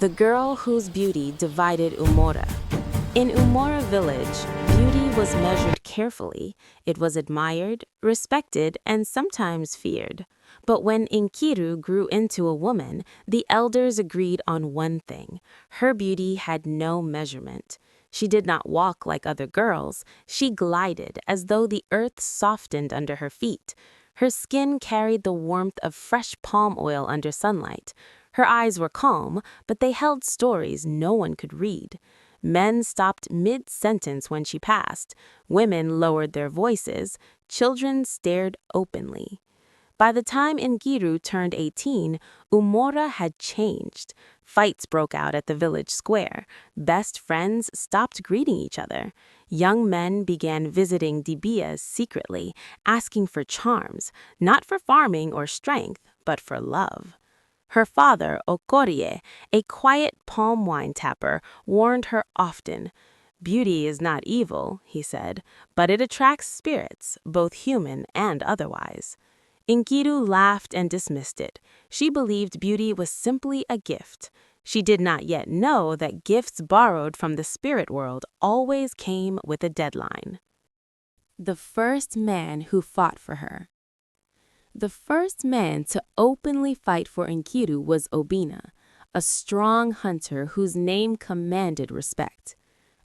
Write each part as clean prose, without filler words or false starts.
The girl whose beauty divided Umuora. In Umuora village, beauty was measured carefully. It was admired, respected, and sometimes feared. But when Nkiru grew into a woman, the elders agreed on one thing. Her beauty had no measurement. She did not walk like other girls. She glided as though the earth softened under her feet. Her skin carried the warmth of fresh palm oil under sunlight. Her eyes were calm, but they held stories no one could read. Men stopped mid-sentence when she passed. Women lowered their voices. Children stared openly. By the time Nkiru turned 18, Umuora had changed. Fights broke out at the village square. Best friends stopped greeting each other. Young men began visiting Dibias secretly, asking for charms, not for farming or strength, but for love. Her father, Okorie, a quiet palm wine tapper, warned her often. "Beauty is not evil," he said, "but it attracts spirits, both human and otherwise." Nkiru laughed and dismissed it. She believed beauty was simply a gift. She did not yet know that gifts borrowed from the spirit world always came with a deadline. The first man who fought for her. The first man to openly fight for Nkiru was Obina, a strong hunter whose name commanded respect.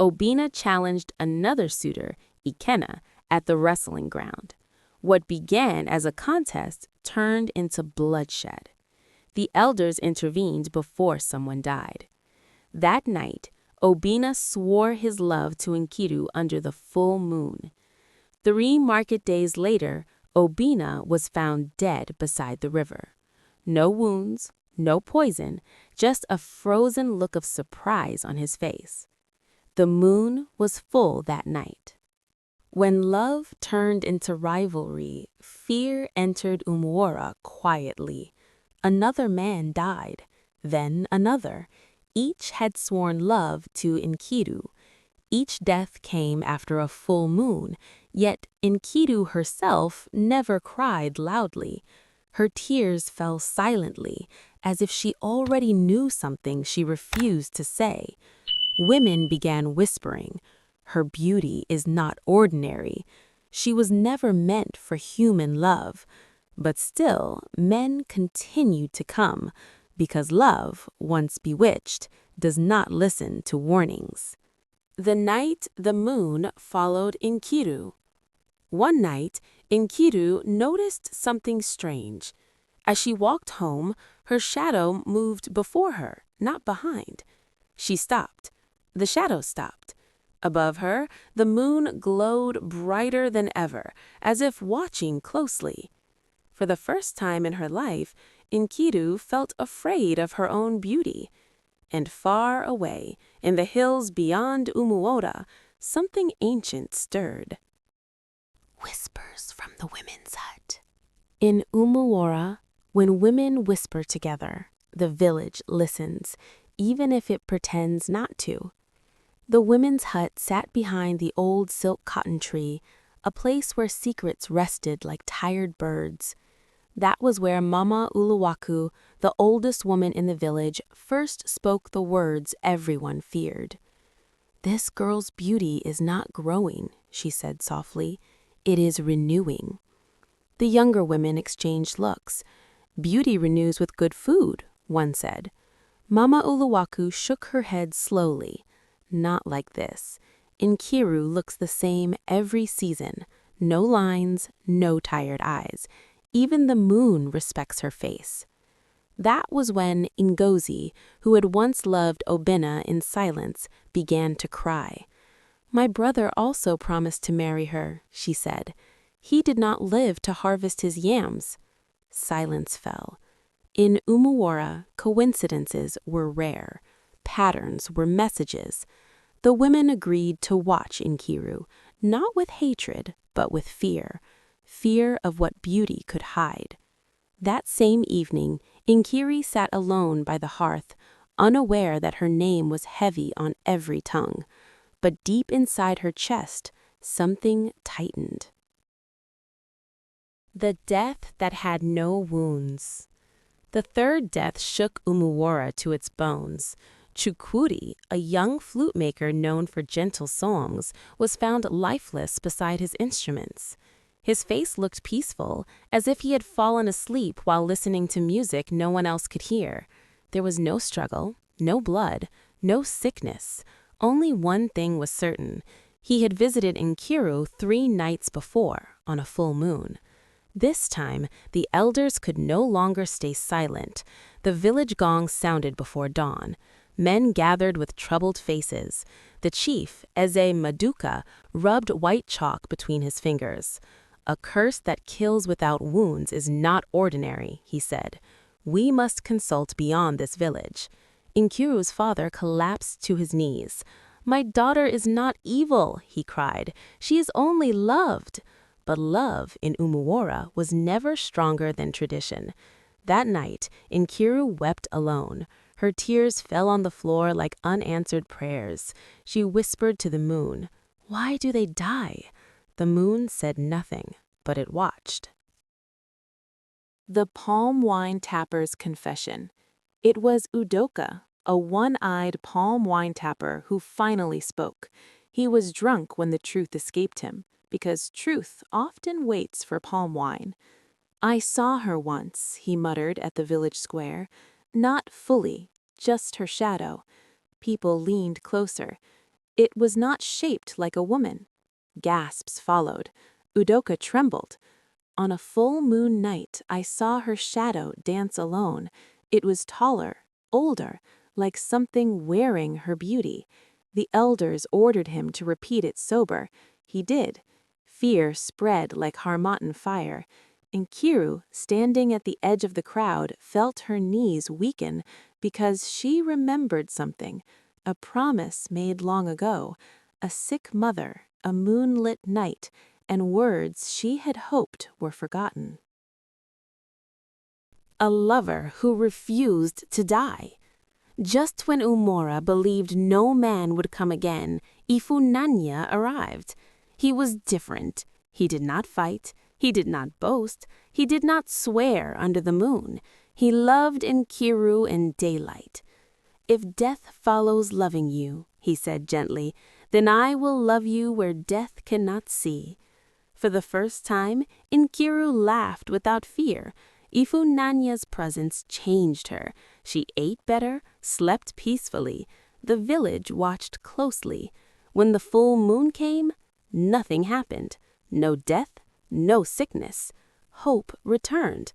Obina challenged another suitor, Ikenna, at the wrestling ground. What began as a contest turned into bloodshed. The elders intervened before someone died. That night, Obina swore his love to Nkiru under the full moon. 3 market days later, Obina was found dead beside the river. No wounds, no poison, just a frozen look of surprise on his face. The moon was full that night. When love turned into rivalry, fear entered Umuora quietly. Another man died, then another. Each had sworn love to Nkiru. Each death came after a full moon, yet Nkiru herself never cried loudly. Her tears fell silently, as if she already knew something she refused to say. Women began whispering, "Her beauty is not ordinary. She was never meant for human love." But still, men continued to come, because love, once bewitched, does not listen to warnings. The night the moon followed Nkiru. One night, Nkiru noticed something strange. As she walked home, her shadow moved before her, not behind. She stopped. The shadow stopped. Above her, the moon glowed brighter than ever, as if watching closely. For the first time in her life, Nkiru felt afraid of her own beauty. And far away, in the hills beyond Umuora, something ancient stirred. Whispers from the women's hut. In Umuora, when women whisper together, the village listens, even if it pretends not to. The women's hut sat behind the old silk cotton tree, a place where secrets rested like tired birds. That was where Mama Uluwaku, the oldest woman in the village, first spoke the words everyone feared. "This girl's beauty is not growing," she said softly. "It is renewing." The younger women exchanged looks. "Beauty renews with good food," one said. Mama Uluwaku shook her head slowly. "Not like this. Nkiru looks the same every season. No lines, no tired eyes. Even the moon respects her face." That was when Ngozi, who had once loved Obina in silence, began to cry. "My brother also promised to marry her," she said. "He did not live to harvest his yams." Silence fell. In Umuora, coincidences were rare. Patterns were messages. The women agreed to watch Nkiru, not with hatred, but with fear. Fear of what beauty could hide. That same evening, Nkiru sat alone by the hearth, unaware that her name was heavy on every tongue. But deep inside her chest, something tightened. The death that had no wounds. The third death shook Umuora to its bones. Chukuri, a young flute maker known for gentle songs, was found lifeless beside his instruments. His face looked peaceful, as if he had fallen asleep while listening to music no one else could hear. There was no struggle, no blood, no sickness. Only one thing was certain. He had visited Nkiru 3 nights before, on a full moon. This time, the elders could no longer stay silent. The village gong sounded before dawn. Men gathered with troubled faces. The chief, Eze Maduka, rubbed white chalk between his fingers. "A curse that kills without wounds is not ordinary," he said. "We must consult beyond this village." Nkiru's father collapsed to his knees. "My daughter is not evil," he cried. "She is only loved." But love in Umuora was never stronger than tradition. That night, Nkiru wept alone. Her tears fell on the floor like unanswered prayers. She whispered to the moon, "Why do they die?" The moon said nothing, but it watched. The palm wine tapper's confession. It was Udoka, a one-eyed palm wine tapper, who finally spoke. He was drunk when the truth escaped him, because truth often waits for palm wine. "I saw her once," he muttered at the village square. "Not fully, just her shadow." People leaned closer. "It was not shaped like a woman." Gasps followed. Udoka trembled. "On a full moon night, I saw her shadow dance alone. It was taller, older, like something wearing her beauty. The elders ordered him to repeat it sober. He did. Fear spread like Harmattan fire. Nkiru, standing at the edge of the crowd, felt her knees weaken because she remembered something, a promise made long ago, a sick mother, a moonlit night, and words she had hoped were forgotten. A lover who refused to die. Just when Umuora believed no man would come again, Ifunanya arrived. He was different. He did not fight. He did not boast. He did not swear under the moon. He loved Nkiru in daylight. "If death follows loving you," he said gently, "then I will love you where death cannot see." For the first time, Nkiru laughed without fear. Ifunanya's presence changed her. She ate better, slept peacefully. The village watched closely. When the full moon came, nothing happened. No death, no sickness. Hope returned.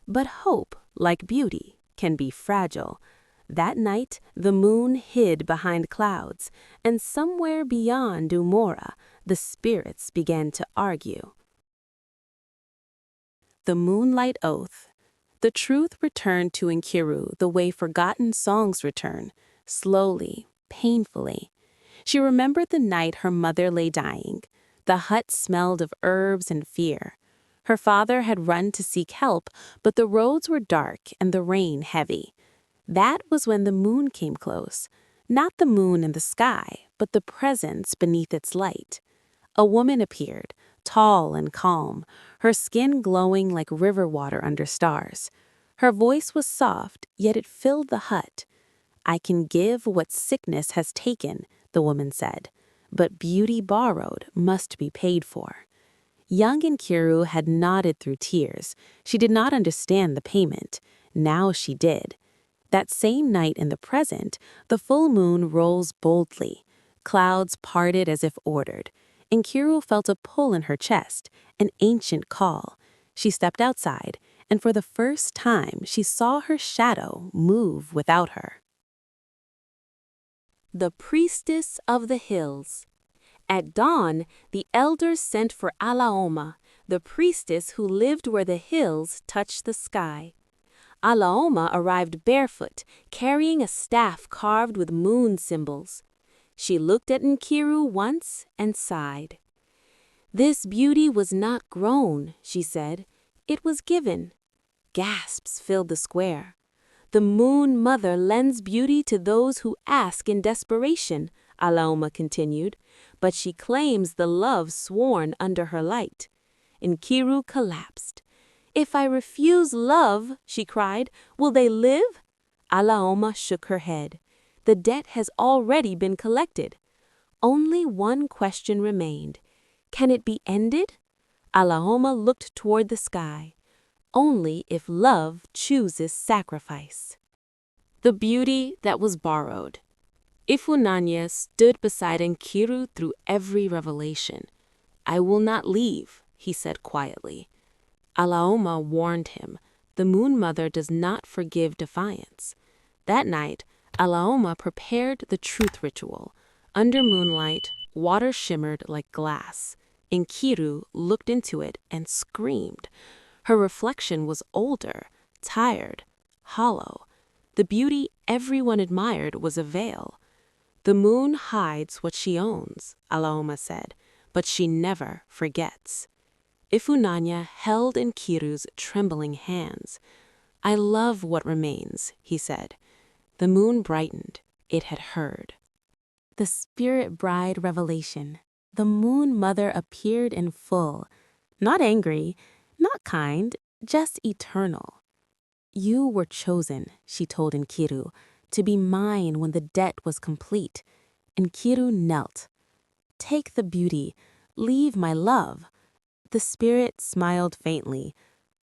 But hope, like beauty, can be fragile. That night, the moon hid behind clouds, and somewhere beyond Umuora, the spirits began to argue. The Moonlight Oath. The truth returned to Nkiru the way forgotten songs return, slowly, painfully. She remembered the night her mother lay dying. The hut smelled of herbs and fear. Her father had run to seek help, but the roads were dark and the rain heavy. That was when the moon came close. Not the moon in the sky, but the presence beneath its light. A woman appeared, tall and calm, her skin glowing like river water under stars. Her voice was soft, yet it filled the hut. "I can give what sickness has taken," the woman said, "but beauty borrowed must be paid for." Young Nkiru had nodded through tears. She did not understand the payment. Now she did. That same night in the present, the full moon rose boldly. Clouds parted as if ordered. Nkiru felt a pull in her chest, an ancient call. She stepped outside, and for the first time she saw her shadow move without her. The Priestess of the Hills. At dawn, the elders sent for Alaoma, the priestess who lived where the hills touched the sky. Alaoma arrived barefoot, carrying a staff carved with moon symbols. She looked at Nkiru once and sighed. "This beauty was not grown," she said. "It was given." Gasps filled the square. "The Moon Mother lends beauty to those who ask in desperation," Alaoma continued, "but she claims the love sworn under her light." Nkiru collapsed. "If I refuse love," she cried, "will they live?" Alaoma shook her head. The debt has already been collected. Only one question remained. Can it be ended? Alaoma looked toward the sky. Only if love chooses sacrifice. The beauty that was borrowed. Ifunanya stood beside Nkiru through every revelation. "I will not leave," he said quietly. Alaoma warned him, "The Moon Mother does not forgive defiance." That night, Alaoma prepared the truth ritual. Under moonlight, water shimmered like glass. Nkiru looked into it and screamed. Her reflection was older, tired, hollow. The beauty everyone admired was a veil. "The moon hides what she owns," Alaoma said, "but she never forgets." Ifunanya held Nkiru's trembling hands. "I love what remains," he said. The moon brightened. It had heard. The Spirit Bride revelation. The Moon Mother appeared in full. Not angry, not kind, just eternal. "You were chosen," she told Nkiru, "to be mine when the debt was complete." Nkiru knelt. "Take the beauty. Leave my love." The spirit smiled faintly.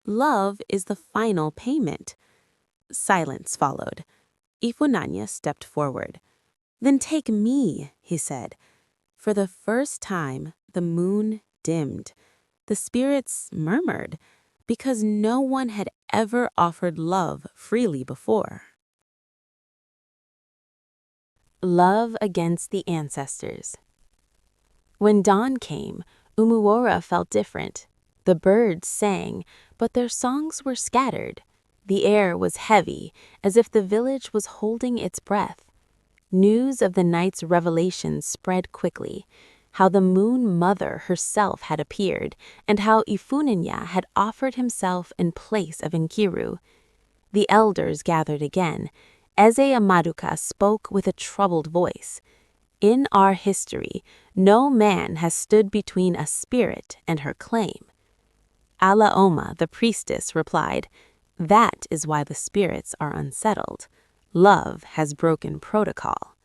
"Love is the final payment." Silence followed. Ifunanya stepped forward. "Then take me," he said. For the first time, the moon dimmed. The spirits murmured, because no one had ever offered love freely before. Love against the ancestors. When dawn came, Umuora felt different. The birds sang, but their songs were scattered. The air was heavy, as if the village was holding its breath. News of the night's revelations spread quickly, how the Moon Mother herself had appeared, and how Ifunanya had offered himself in place of Nkiru. The elders gathered again. Eze Amaduka spoke with a troubled voice. "In our history, no man has stood between a spirit and her claim." Alaoma, the priestess, replied, "That is why the spirits are unsettled. Love has broken protocol."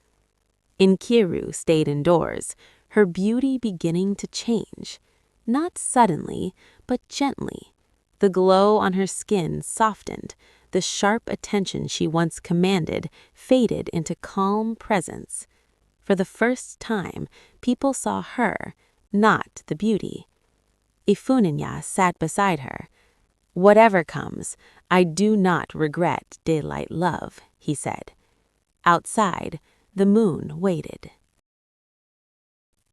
Nkiru stayed indoors, her beauty beginning to change. Not suddenly, but gently. The glow on her skin softened. The sharp attention she once commanded faded into calm presence. For the first time, people saw her, not the beauty. Ifunanya sat beside her. "Whatever comes, I do not regret daylight love," he said. Outside, the moon waited.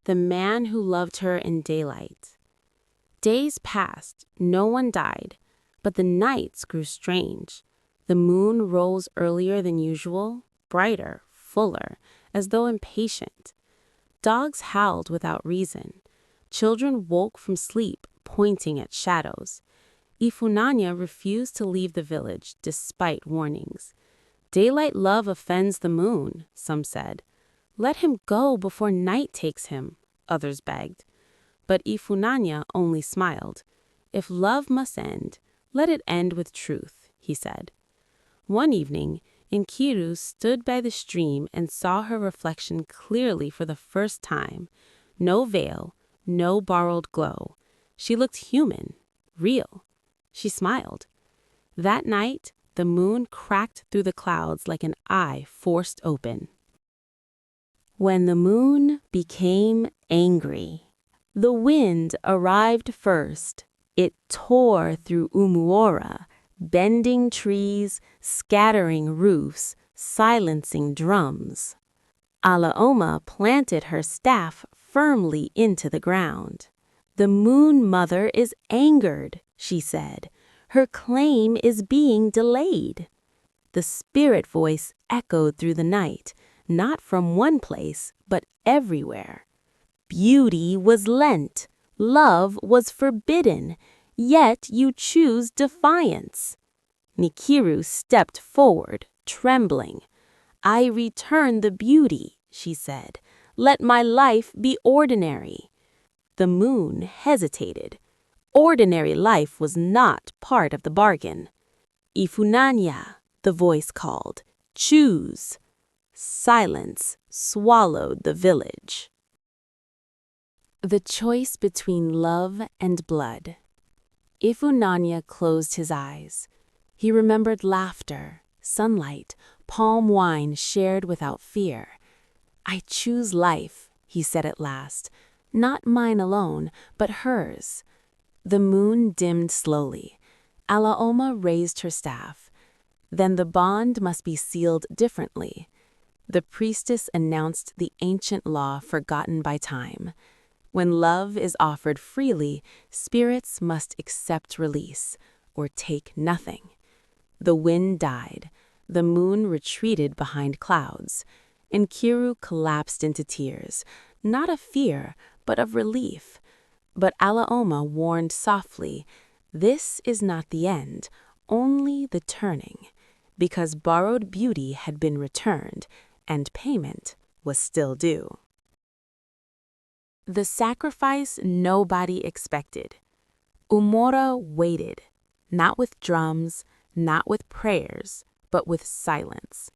The man who loved her in daylight. Days passed, no one died, but the nights grew strange. The moon rose earlier than usual, brighter, fuller, as though impatient. Dogs howled without reason. Children woke from sleep, pointing at shadows. Ifunanya refused to leave the village despite warnings. "Daylight love offends the moon," some said. "Let him go before night takes him," others begged. But Ifunanya only smiled. "If love must end, let it end with truth," he said. One evening, Nkiru stood by the stream and saw her reflection clearly for the first time. No veil, no borrowed glow. She looked human, real. She smiled. That night, the moon cracked through the clouds like an eye forced open. When the moon became angry, the wind arrived first. It tore through Umuora, bending trees, scattering roofs, silencing drums. Alaoma planted her staff firmly into the ground. "The Moon Mother is angered," she said. "Her claim is being delayed." The spirit voice echoed through the night, not from one place, but everywhere. Beauty was lent, love was forbidden, yet you choose defiance. Nkiru stepped forward, trembling. "I return the beauty," she said. "Let my life be ordinary." The moon hesitated. Ordinary life was not part of the bargain. Ifunanya, the voice called. Choose. Silence swallowed the village. The choice between love and blood. Ifunanya closed his eyes. He remembered laughter, sunlight, palm wine shared without fear. I choose life, he said at last. Not mine alone, but hers. The moon dimmed slowly. Alaoma raised her staff. Then the bond must be sealed differently. The priestess announced the ancient law forgotten by time. When love is offered freely, spirits must accept release, or take nothing. The wind died. The moon retreated behind clouds. Nkiru collapsed into tears, not of fear, but of relief. But Alaoma warned softly, this is not the end, only the turning, because borrowed beauty had been returned, and payment was still due. The sacrifice nobody expected. Umuora waited, not with drums, not with prayers, but with silence.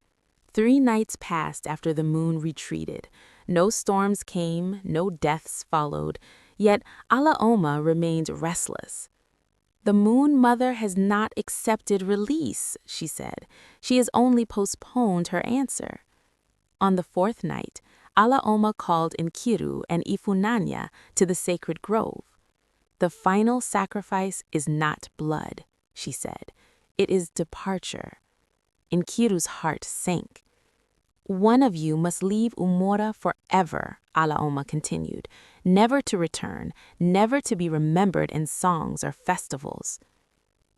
3 nights passed after the moon retreated. No storms came, no deaths followed, yet Alaoma remained restless. The Moon Mother has not accepted release, she said. She has only postponed her answer. On the 4th night, Alaoma called Nkiru and Ifunanya to the sacred grove. The final sacrifice is not blood, she said. It is departure. Nkiru's heart sank. One of you must leave Umuora forever, Alaoma continued, never to return, never to be remembered in songs or festivals.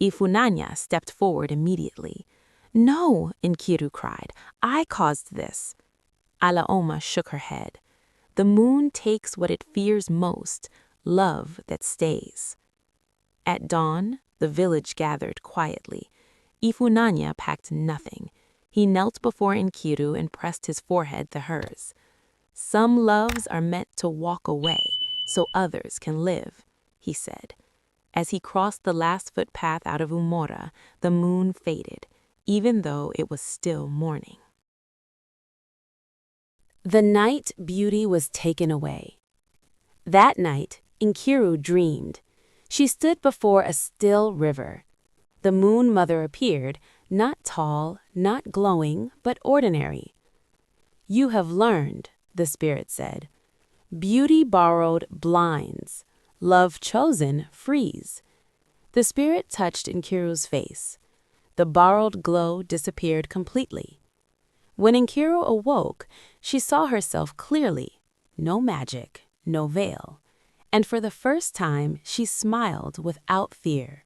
Ifunanya stepped forward immediately. No, Nkiru cried, I caused this. Alaoma shook her head. The moon takes what it fears most, love that stays. At dawn, the village gathered quietly. Ifunanya packed nothing. He knelt before Nkiru and pressed his forehead to hers. Some loves are meant to walk away, so others can live, he said. As he crossed the last footpath out of Umuora, the moon faded, even though it was still morning. The night beauty was taken away. That night, Nkiru dreamed. She stood before a still river. The Moon Mother appeared, not tall, not glowing, but ordinary. You have learned, the spirit said. Beauty borrowed blinds. Love chosen frees. The spirit touched Nkiru's face. The borrowed glow disappeared completely. When Nkiru awoke, she saw herself clearly. No magic, no veil. And for the first time, she smiled without fear.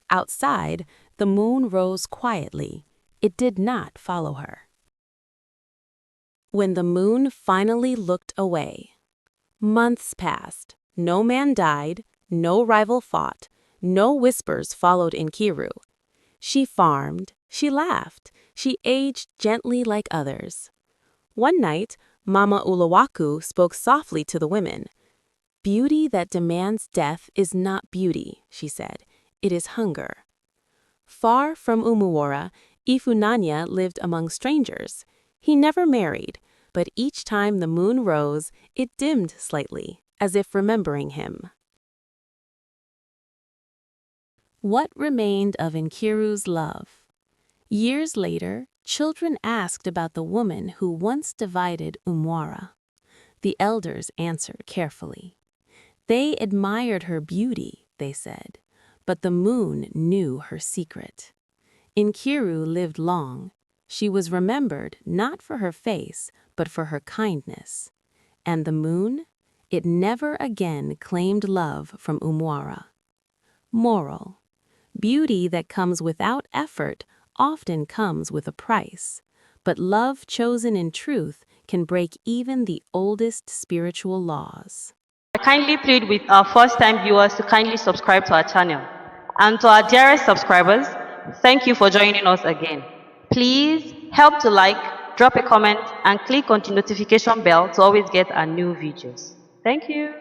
Outside, the moon rose quietly. It did not follow her. When the moon finally looked away, months passed. No man died, no rival fought, no whispers followed Nkiru. She farmed, she laughed, she aged gently like others. One night, Mama Uluwaku spoke softly to the women. Beauty that demands death is not beauty, she said. It is hunger. Far from Umuora, Ifunanya lived among strangers. He never married, but each time the moon rose, it dimmed slightly, as if remembering him. What remained of Nkiru's love? Years later, children asked about the woman who once divided Umuora. The elders answered carefully. They admired her beauty, they said, but the moon knew her secret. Nkiru lived long. She was remembered not for her face, but for her kindness. And the moon? It never again claimed love from Umuora. Moral: beauty that comes without effort often comes with a price, but love chosen in truth can break even the oldest spiritual laws. I kindly plead with our first-time viewers to kindly subscribe to our channel. And to our dearest subscribers, thank you for joining us again. Please help to like, drop a comment, and click on the notification bell to always get our new videos. Thank you.